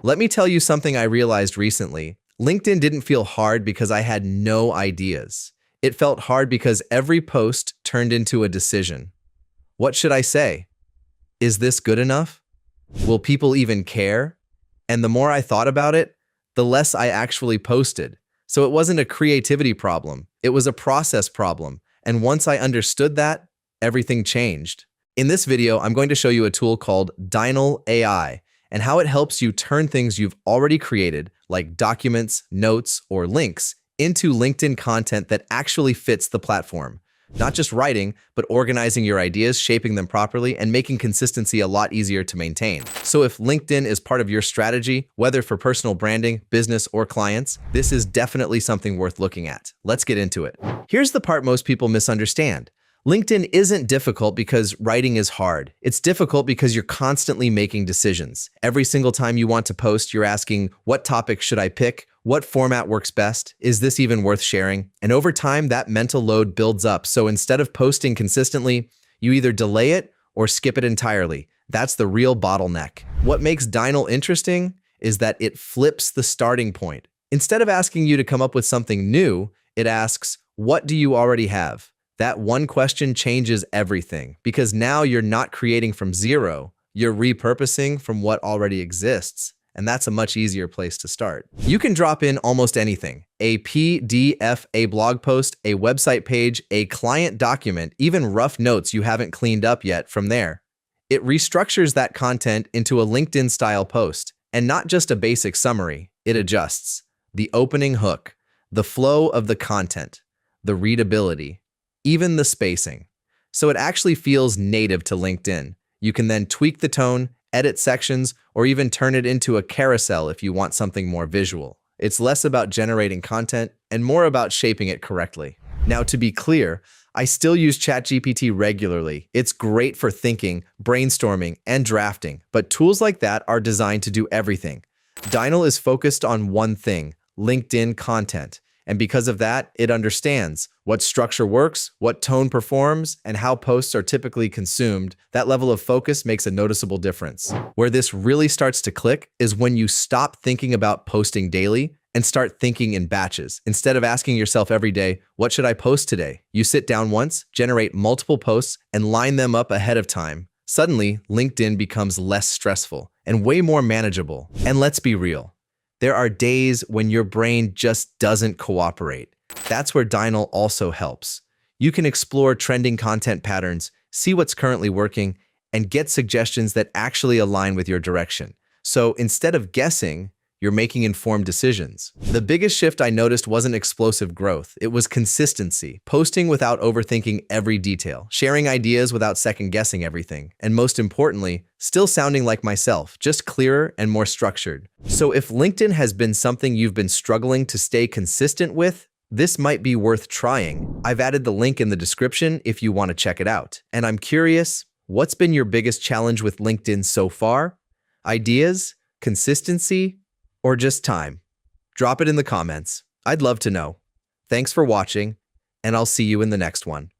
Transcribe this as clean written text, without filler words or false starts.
Let me tell you something I realized recently. LinkedIn didn't feel hard because I had no ideas. It felt hard because every post turned into a decision. What should I say? Is this good enough? Will people even care? And the more I thought about it, the less I actually posted. So it wasn't a creativity problem, it was a process problem. And once I understood that, everything changed. In this video, I'm going to show you a tool called Dynal AI and how it helps you turn things you've already created, like documents, notes, or links, into LinkedIn content that actually fits the platform. Not just writing, but organizing your ideas, shaping them properly, and making consistency a lot easier to maintain. So if LinkedIn is part of your strategy, whether for personal branding, business, or clients, this is definitely something worth looking at. Let's get into it. Here's the part most people misunderstand. LinkedIn isn't difficult because writing is hard. It's difficult because you're constantly making decisions. Every single time you want to post, you're asking, what topic should I pick? What format works best? Is this even worth sharing? And over time, that mental load builds up. So instead of posting consistently, you either delay it or skip it entirely. That's the real bottleneck. What makes Dynal interesting is that it flips the starting point. Instead of asking you to come up with something new, it asks, what do you already have? That one question changes everything because now you're not creating from zero, you're repurposing from what already exists. And that's a much easier place to start. You can drop in almost anything: a PDF, a blog post, a website page, a client document, even rough notes you haven't cleaned up yet from there. It restructures that content into a LinkedIn-style post, and not just a basic summary. It adjusts the opening hook, the flow of the content, the readability, even the spacing. So it actually feels native to LinkedIn. You can then tweak the tone, edit sections, or even turn it into a carousel if you want something more visual. It's less about generating content and more about shaping it correctly. Now, to be clear, I still use ChatGPT regularly. It's great for thinking, brainstorming, and drafting, but tools like that are designed to do everything. Dynal is focused on one thing: LinkedIn content. And because of that, it understands what structure works, what tone performs, and how posts are typically consumed. That level of focus makes a noticeable difference. Where this really starts to click is when you stop thinking about posting daily and start thinking in batches. Instead of asking yourself every day, what should I post today? You sit down once, generate multiple posts, and line them up ahead of time. Suddenly, LinkedIn becomes less stressful and way more manageable. And let's be real. There are days when your brain just doesn't cooperate. That's where Dynal also helps. You can explore trending content patterns, see what's currently working, and get suggestions that actually align with your direction. So instead of guessing, you're making informed decisions. The biggest shift I noticed wasn't explosive growth. It was consistency, posting without overthinking every detail, sharing ideas without second-guessing everything, and most importantly, still sounding like myself, just clearer and more structured. So if LinkedIn has been something you've been struggling to stay consistent with, this might be worth trying. I've added the link in the description if you want to check it out. And I'm curious, what's been your biggest challenge with LinkedIn so far? Ideas? Consistency? Or just time? Drop it in the comments. I'd love to know. Thanks for watching, and I'll see you in the next one.